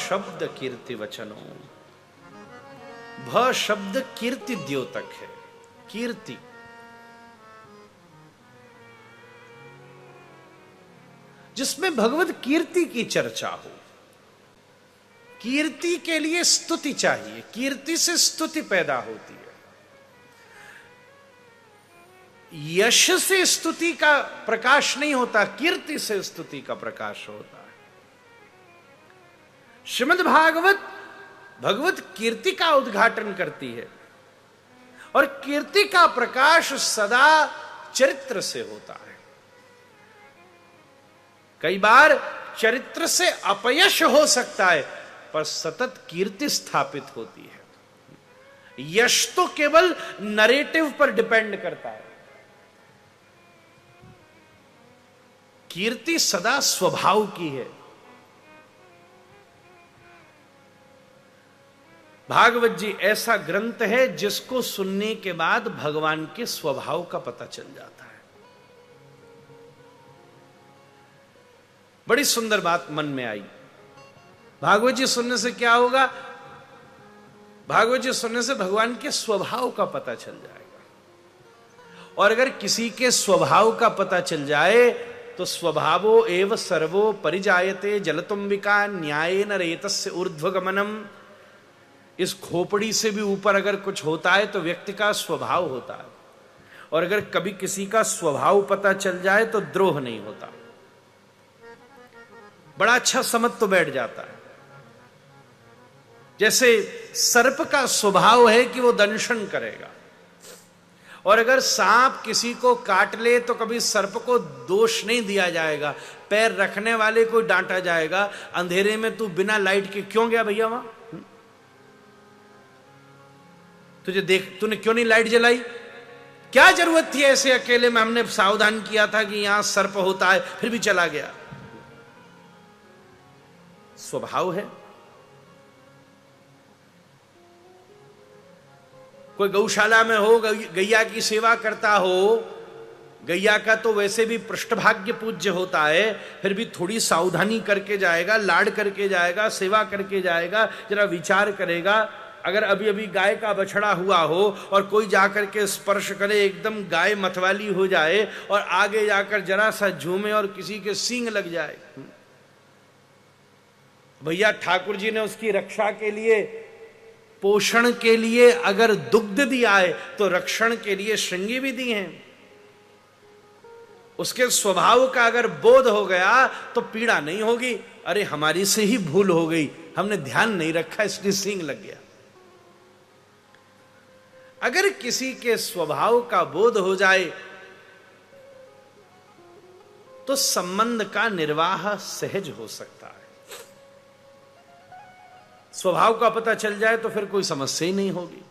शब्द कीर्ति वचनो। भ शब्द कीर्ति द्योतक है। कीर्ति, जिसमें भगवत कीर्ति की चर्चा हो। कीर्ति के लिए स्तुति चाहिए, कीर्ति से स्तुति पैदा होती है। यश से स्तुति का प्रकाश नहीं होता, कीर्ति से स्तुति का प्रकाश होता है। श्रीमद् भागवत भगवत कीर्ति का उद्घाटन करती है, और कीर्ति का प्रकाश सदा चरित्र से होता है। कई बार चरित्र से अपयश हो सकता है, पर सतत कीर्ति स्थापित होती है। यश तो केवल नरेटिव पर डिपेंड करता है, कीर्ति सदा स्वभाव की है। भागवत जी ऐसा ग्रंथ है जिसको सुनने के बाद भगवान के स्वभाव का पता चल जाता है। बड़ी सुंदर बात मन में आई। भागवत जी सुनने से क्या होगा? भागवत जी सुनने से भगवान के स्वभाव का पता चल जाएगा। और अगर किसी के स्वभाव का पता चल जाए तो स्वभावो एव सर्वो परिजायते जलतुंबिका न्यायेन रेतस्य ऊर्ध्वगमनम। इस खोपड़ी से भी ऊपर अगर कुछ होता है तो व्यक्ति का स्वभाव होता है, और अगर कभी किसी का स्वभाव पता चल जाए तो द्रोह नहीं होता। बड़ा अच्छा समझ तो बैठ जाता है। जैसे सर्प का स्वभाव है कि वो दंशन करेगा, और अगर सांप किसी को काट ले तो कभी सर्प को दोष नहीं दिया जाएगा, पैर रखने वाले को डांटा जाएगा। अंधेरे में तू बिना लाइट के क्यों गया भैया वहां? तुझे देख, तूने क्यों नहीं लाइट जलाई? क्या जरूरत थी ऐसे अकेले में? हमने सावधान किया था कि यहां सर्प होता है, फिर भी चला गया। स्वभाव है। कोई गौशाला में हो, गैया की सेवा करता हो, गैया का तो वैसे भी पृष्ठभाग्य पूज्य होता है, फिर भी थोड़ी सावधानी करके जाएगा, लाड करके जाएगा, सेवा करके जाएगा, जरा विचार करेगा। अगर अभी अभी गाय का बछड़ा हुआ हो और कोई जाकर के स्पर्श करे, एकदम गाय मतवाली हो जाए और आगे जाकर जरा सा झूमे और किसी के सींग लग जाए, भैया ठाकुर जी ने उसकी रक्षा के लिए, पोषण के लिए अगर दुग्ध दिया है तो रक्षण के लिए श्रृंगी भी दी हैं। उसके स्वभाव का अगर बोध हो गया तो पीड़ा नहीं होगी। अरे हमारी से ही भूल हो गई, हमने ध्यान नहीं रखा इसलिए सींग लग गया। अगर किसी के स्वभाव का बोध हो जाए तो संबंध का निर्वाह सहज हो सकता है। स्वभाव का पता चल जाए तो फिर कोई समस्या ही नहीं होगी।